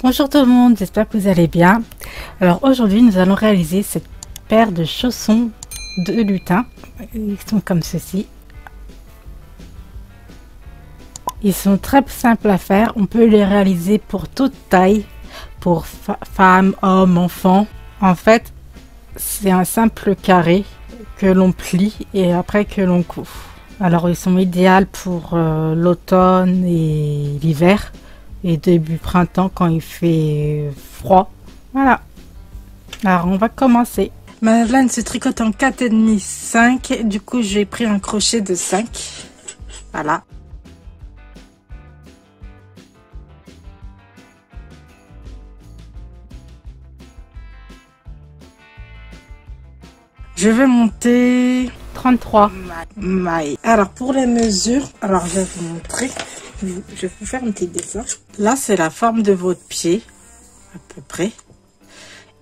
Bonjour tout le monde, j'espère que vous allez bien. Alors aujourd'hui nous allons réaliser cette paire de chaussons de lutin. Ils sont comme ceci. Ils sont très simples à faire, on peut les réaliser pour toute taille, pour femmes, hommes, enfants. En fait c'est un simple carré que l'on plie et après que l'on coud. Alors ils sont idéaux pour l'automne et l'hiver. Et début printemps quand il fait froid. Voilà. Alors on va commencer. Ma laine se tricote en 4,5, 5. Du coup j'ai pris un crochet de 5. Voilà. Je vais monter 33 mailles. Alors pour les mesures, alors je vais vous montrer. Je vais vous faire un petit dessin. Là, c'est la forme de votre pied, à peu près.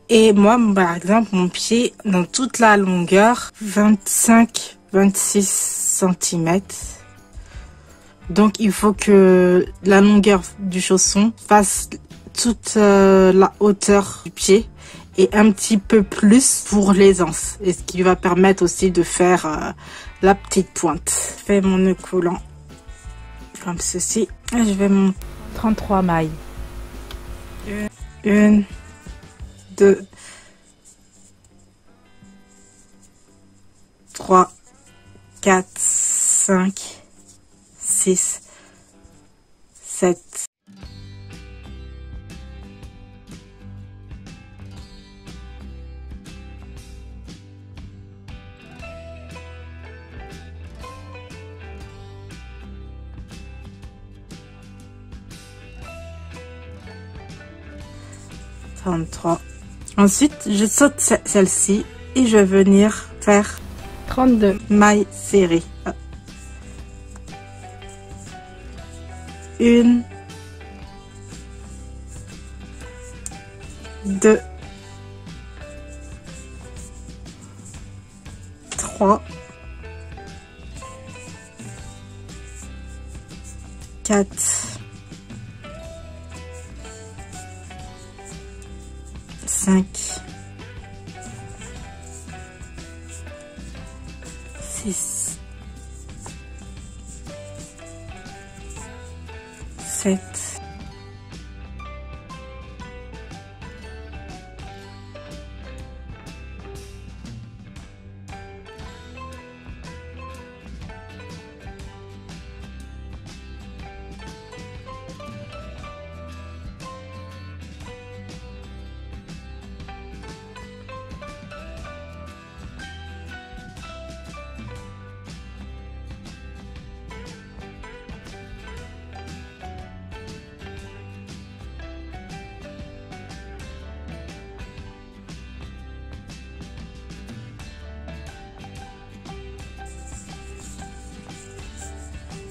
Et moi, par exemple, mon pied, dans toute la longueur, 25-26 cm. Donc, il faut que la longueur du chausson fasse toute la hauteur du pied et un petit peu plus pour les anses. Et ce qui va permettre aussi de faire la petite pointe. Je fais mon nœud coulant. Comme ceci. Et je vais monter 33 mailles. 1, 2, 3, 4, 5, 6, 7. Ensuite, je saute celle-ci et je vais venir faire 32 mailles serrées. 1, 2, 3, 4, 5, 6, 7,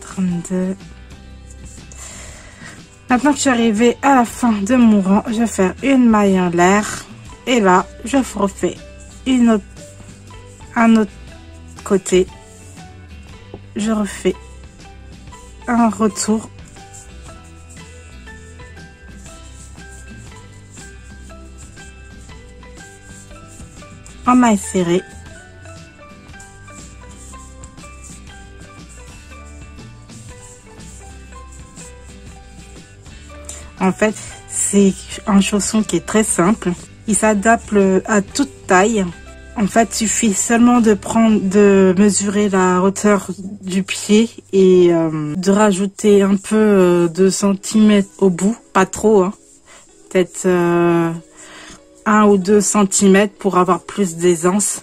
32. Maintenant que je suis arrivée à la fin de mon rang, je vais faire une maille en l'air et là je refais un autre côté. Je refais un retour en maille serrée. En fait, c'est un chausson qui est très simple. Il s'adapte à toute taille. En fait, il suffit seulement de mesurer la hauteur du pied et de rajouter un peu de centimètres au bout. Pas trop, hein. Peut-être 1 ou 2 centimètres pour avoir plus d'aisance.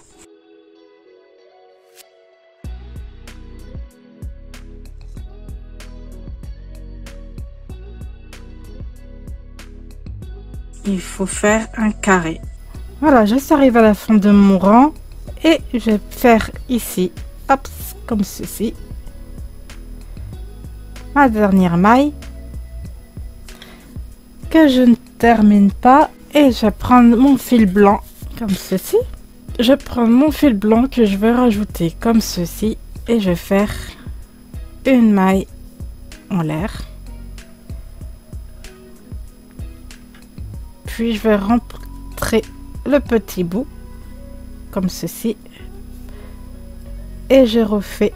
Il faut faire un carré. Voilà, je suis arrivée à la fin de mon rang et je vais faire ici, hop, comme ceci, ma dernière maille que je ne termine pas et je vais prendre mon fil blanc comme ceci. Je prends mon fil blanc que je vais rajouter comme ceci et je vais faire une maille en l'air. puis je vais rentrer le petit bout comme ceci et je refais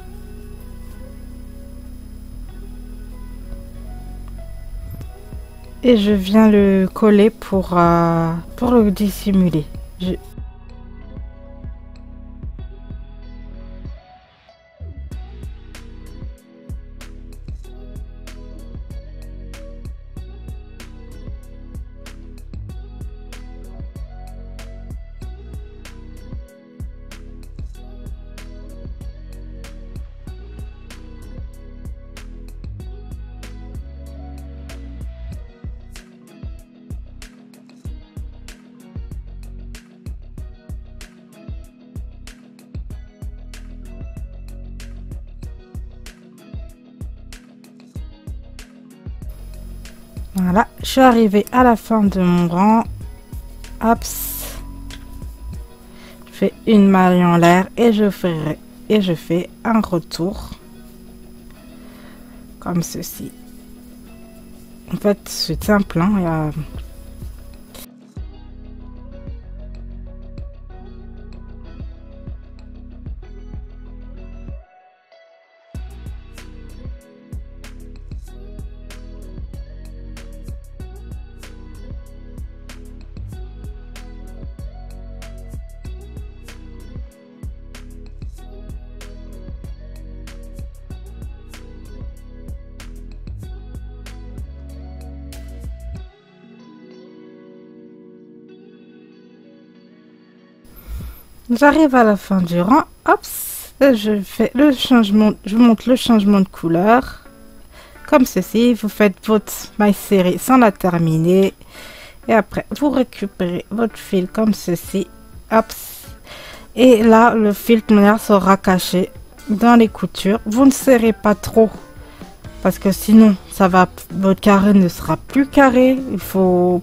et je viens le coller pour le dissimuler. Voilà, je suis arrivée à la fin de mon rang. Hop, je fais une maille en l'air et je fais un retour comme ceci. En fait, c'est simple, hein, j'arrive à la fin du rang. Hop, je fais le changement, je monte le changement de couleur comme ceci. Vous faites votre maille serrée sans la terminer et après vous récupérez votre fil comme ceci. Hop, et là le fil de manière sera caché dans les coutures. Vous ne serrez pas trop parce que sinon ça va, votre carré ne sera plus carré. Il faut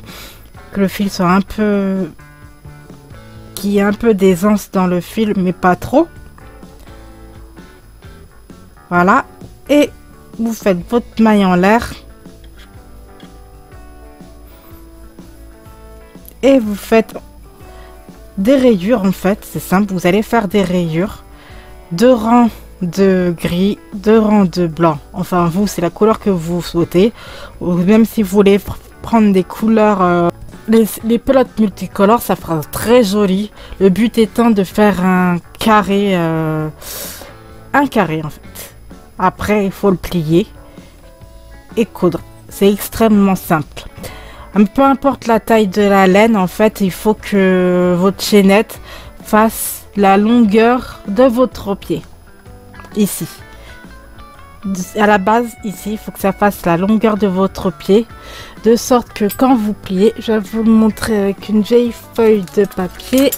que le fil soit un peu, qu'il y ait un peu d'aisance dans le fil, mais pas trop. Voilà, et vous faites votre maille en l'air et vous faites des rayures. En fait, c'est simple, vous allez faire des rayures, 2 rangs de gris, 2 rangs de blanc. Enfin, vous, c'est la couleur que vous souhaitez, ou même si vous voulez prendre des couleurs, les pelotes multicolores, ça fera très joli. Le but étant de faire un carré en fait. Après, il faut le plier et coudre. C'est extrêmement simple. Peu importe la taille de la laine, en fait, il faut que votre chaînette fasse la longueur de votre pied. Ici. À la base, ici, il faut que ça fasse la longueur de votre pied. De sorte que quand vous pliez, je vais vous le montrer avec une vieille feuille de papier.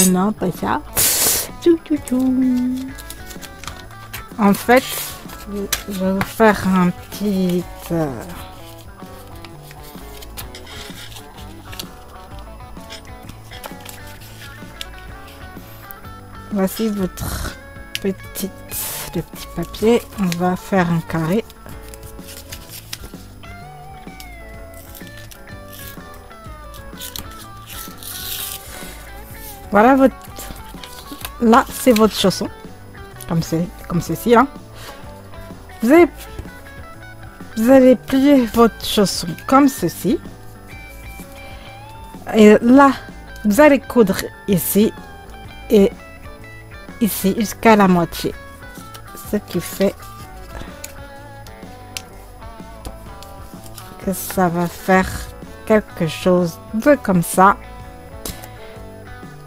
Non, pas ça. En fait, je vais vous faire un petit... Voici votre le petit papier. On va faire un carré. Voilà votre... Là, c'est votre chausson. Comme ceci, hein. Vous allez plier votre chausson comme ceci. Et là, vous allez coudre ici et ici jusqu'à la moitié. Ce qui fait que ça va faire quelque chose de comme ça.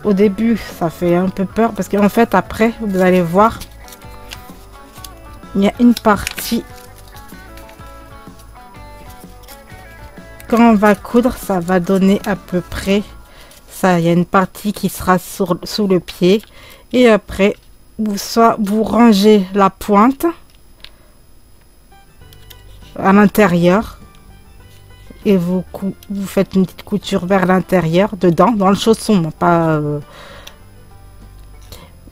Au début, ça fait un peu peur parce qu'en fait, après, vous allez voir, il y a une partie. Quand on va coudre, ça va donner à peu près ça. Il y a une partie qui sera sous le pied. Et après, vous rangez la pointe à l'intérieur. Et vous faites une petite couture vers l'intérieur, dedans, dans le chausson, pas...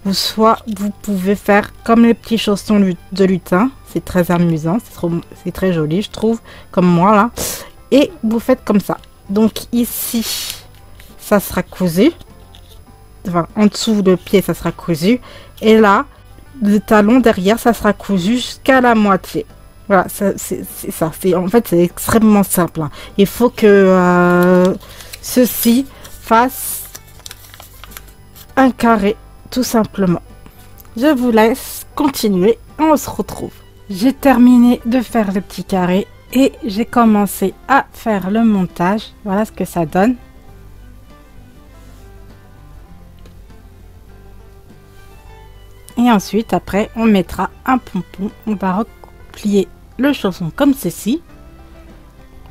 vous pouvez faire comme les petits chaussons de lutin. C'est très amusant, c'est très joli, je trouve, comme moi, là. Et vous faites comme ça. Donc ici, ça sera cousu. Enfin, en dessous le pied, ça sera cousu. Et là, le talon derrière, ça sera cousu jusqu'à la moitié. Voilà, c'est ça. En fait, c'est extrêmement simple. Hein. Il faut que ceci fasse un carré, tout simplement. Je vous laisse continuer. On se retrouve. J'ai terminé de faire le petit carré et j'ai commencé à faire le montage. Voilà ce que ça donne. Et ensuite, après, on mettra un pompon. On va replier le chausson comme ceci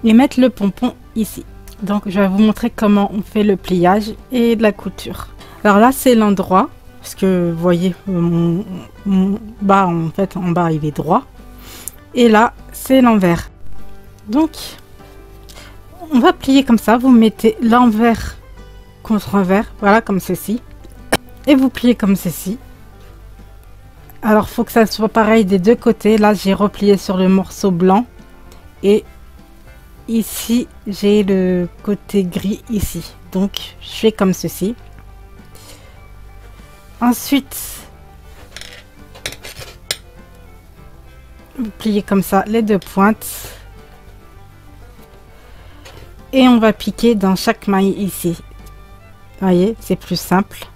et mettre le pompon ici. Donc, je vais vous montrer comment on fait le pliage et la couture. Alors là, c'est l'endroit, parce que vous voyez, mon bas, en fait, en bas, il est droit. Et là, c'est l'envers. Donc, on va plier comme ça. Vous mettez l'envers contre envers, voilà, comme ceci. Et vous pliez comme ceci. Alors, faut que ça soit pareil des deux côtés. Là, j'ai replié sur le morceau blanc. Et ici, j'ai le côté gris ici. Donc, je fais comme ceci. Ensuite, vous pliez comme ça les deux pointes. Et on va piquer dans chaque maille ici. Vous voyez, c'est plus simple.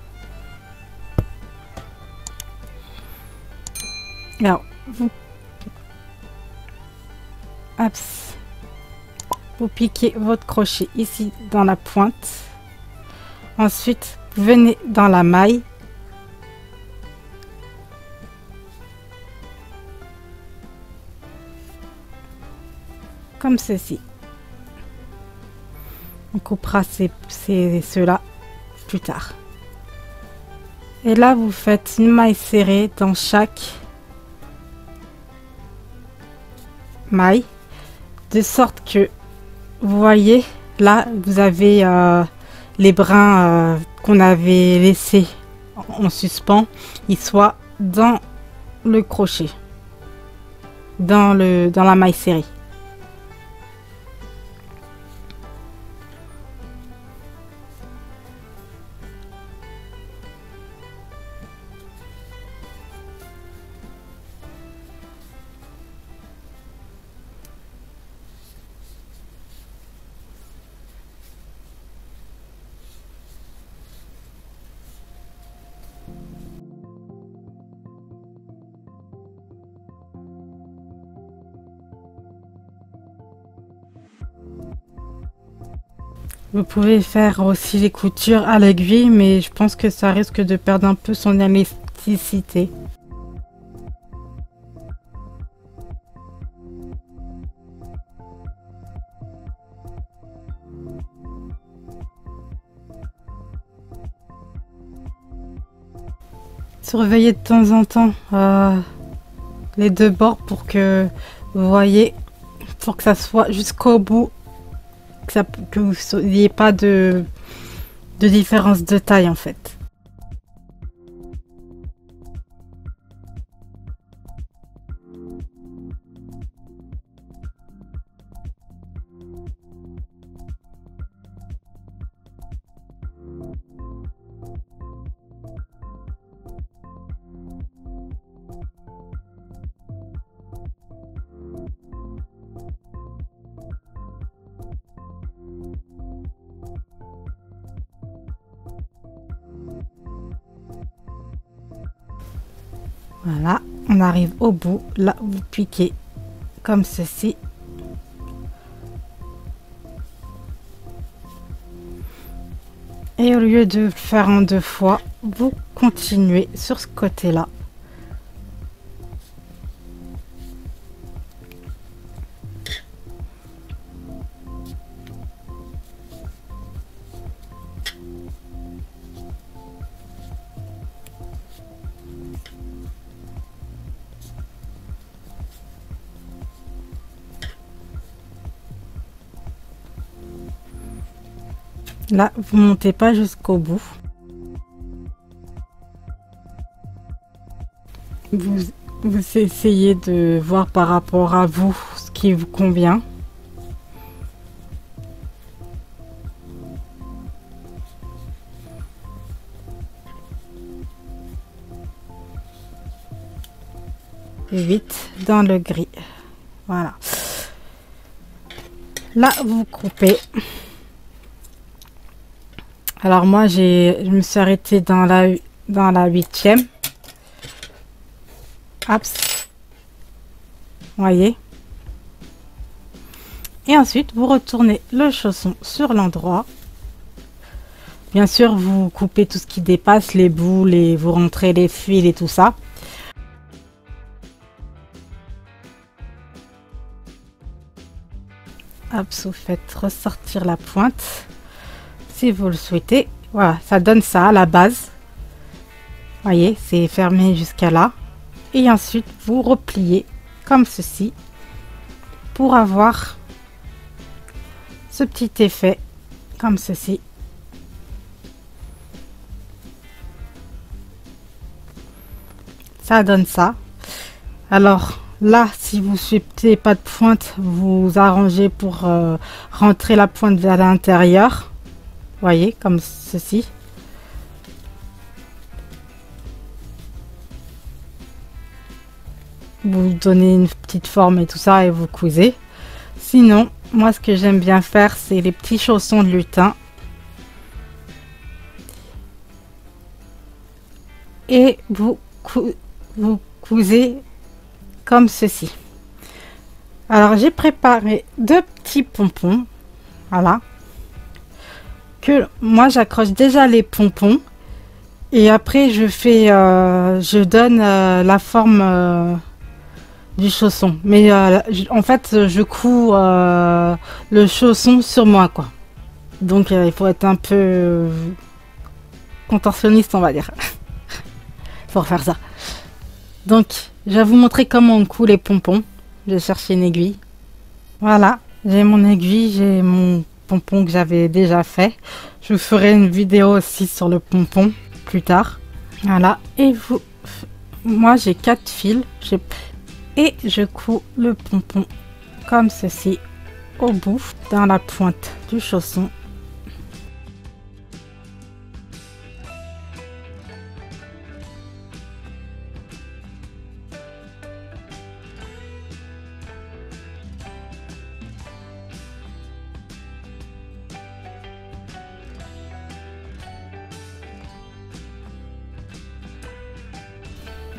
Alors, vous piquez votre crochet ici dans la pointe. Ensuite, vous venez dans la maille. Comme ceci. On coupera ceux-là plus tard. Et là, vous faites une maille serrée dans chaque maille, de sorte que vous voyez là, vous avez les brins qu'on avait laissés en suspens, ils soient dans le crochet, dans la maille serrée. Vous pouvez faire aussi les coutures à l'aiguille, mais je pense que ça risque de perdre un peu son élasticité. Surveillez de temps en temps les deux bords pour que vous voyez, pour que ça soit jusqu'au bout. Que vous n'ayez pas de différence de taille en fait. Voilà, on arrive au bout. Là, vous piquez comme ceci. Et au lieu de le faire en deux fois, vous continuez sur ce côté-là. Là, vous montez pas jusqu'au bout. Vous essayez de voir par rapport à vous ce qui vous convient. 8 dans le gris. Voilà. Là, vous coupez. Alors moi, je me suis arrêtée dans la 8e. Hop. Voyez. Et ensuite, vous retournez le chausson sur l'endroit. Bien sûr, vous coupez tout ce qui dépasse, les boules, et vous rentrez les fils et tout ça. Hop, vous faites ressortir la pointe si vous le souhaitez. Voilà, ça donne ça à la base. Voyez, c'est fermé jusqu'à là. Et ensuite, vous repliez comme ceci pour avoir ce petit effet comme ceci. Ça donne ça. Alors là, si vous souhaitez pas de pointe, vous arrangez pour rentrer la pointe vers l'intérieur. Voyez, comme ceci. Vous donnez une petite forme et tout ça et vous cousez. Sinon, moi ce que j'aime bien faire, c'est les petits chaussons de lutin. Et vous cousez comme ceci. Alors j'ai préparé 2 petits pompons. Voilà. Que moi j'accroche déjà les pompons. Et après je fais, je donne la forme du chausson. Mais en fait je couds le chausson sur moi quoi. Donc il faut être un peu contorsionniste on va dire. Pour faire ça. Donc je vais vous montrer comment on coud les pompons. Je cherche une aiguille. Voilà, j'ai mon aiguille, j'ai mon pompon que j'avais déjà fait. Je vous ferai une vidéo aussi sur le pompon plus tard. Voilà, et moi j'ai 4 fils et je couds le pompon comme ceci au bout dans la pointe du chausson.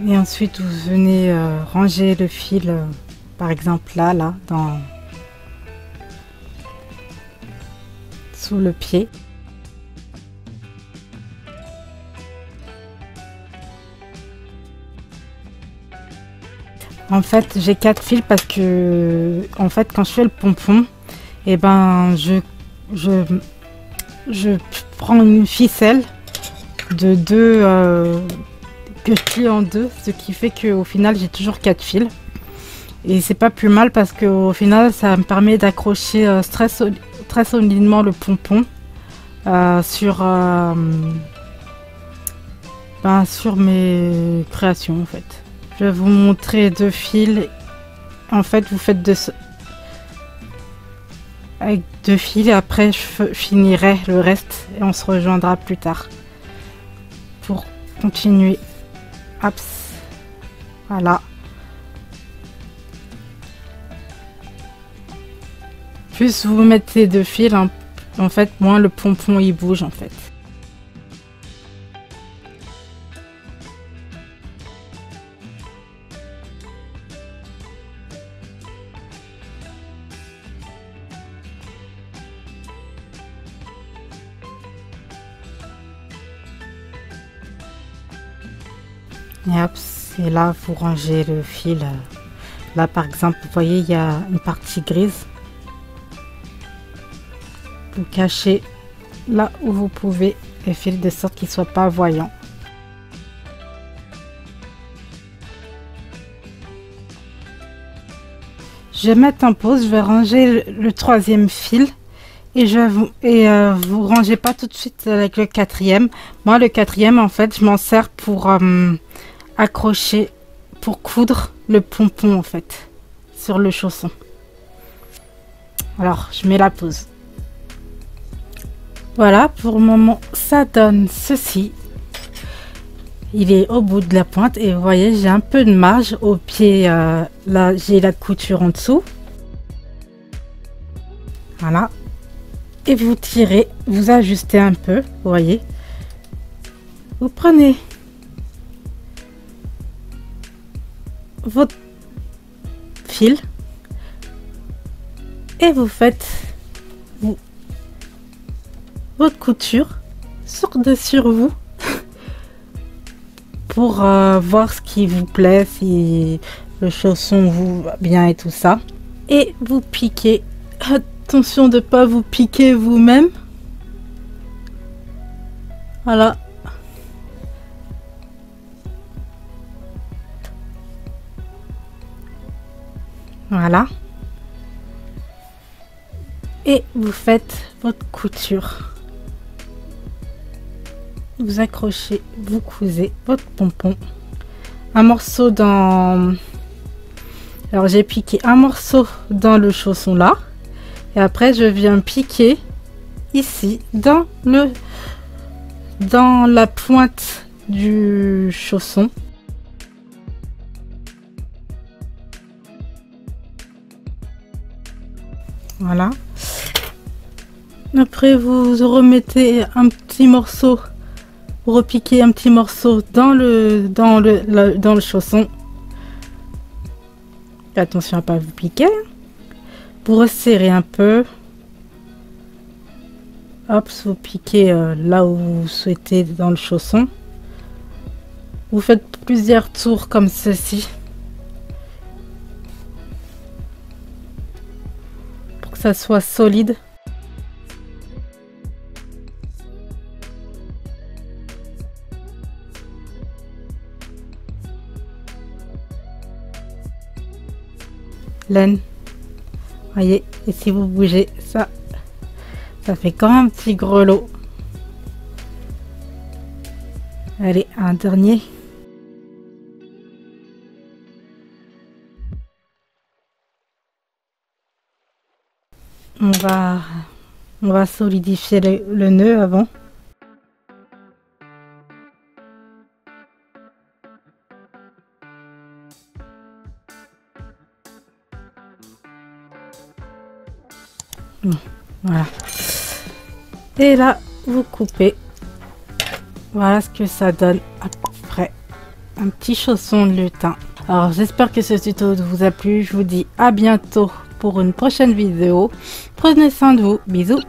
Et ensuite vous venez ranger le fil par exemple là dans sous le pied. En fait j'ai 4 fils parce que en fait quand je fais le pompon et ben je prends une ficelle de 2 que je plie en 2, ce qui fait qu'au final j'ai toujours 4 fils et c'est pas plus mal parce que au final ça me permet d'accrocher très solidement le pompon sur mes créations en fait. Je vais vous montrer 2 fils. En fait vous faites avec 2 fils et après je finirai le reste et on se rejoindra plus tard pour continuer. Hop. Voilà. Plus vous mettez 2 fils, en fait, moins le pompon il bouge en fait. Et hop, et là vous rangez le fil. Là par exemple, vous voyez, il y a une partie grise. Vous cachez là où vous pouvez les fils de sorte qu'ils ne soient pas voyants. Je vais mettre en pause, je vais ranger le 3e fil. Et vous rangez pas tout de suite avec le 4e. Moi le 4e en fait je m'en sers pour accrocher, pour coudre le pompon en fait sur le chausson. Alors je mets la pause. Voilà, pour le moment ça donne ceci. il est au bout de la pointe et vous voyez j'ai un peu de marge au pied. Là j'ai la couture en dessous. Voilà. Et vous tirez, vous ajustez un peu, vous voyez. Vous prenez votre fil et vous faites votre couture sur vous pour voir ce qui vous plaît, si le chausson vous va bien et tout ça. Et vous piquez. Attention de ne pas vous piquer vous-même. Voilà. Voilà. Et vous faites votre couture. Vous accrochez, vous cousez votre pompon. Un morceau dans... Alors j'ai piqué un morceau dans le chausson là. Et après je viens piquer ici dans la pointe du chausson. Voilà. Après vous remettez un petit morceau, vous repiquez un petit morceau dans le chausson. Attention à pas vous piquer. Vous resserrez un peu. Hop, vous piquez là où vous souhaitez dans le chausson. Vous faites plusieurs tours comme ceci. Pour que ça soit solide. Laine. Voyez, et si vous bougez ça, ça fait comme un petit grelot. Allez, un dernier. On va solidifier le nœud avant. Voilà. Et là, vous coupez. Voilà ce que ça donne à peu près. Un petit chausson de lutin. Alors, j'espère que ce tuto vous a plu. Je vous dis à bientôt pour une prochaine vidéo. Prenez soin de vous. Bisous.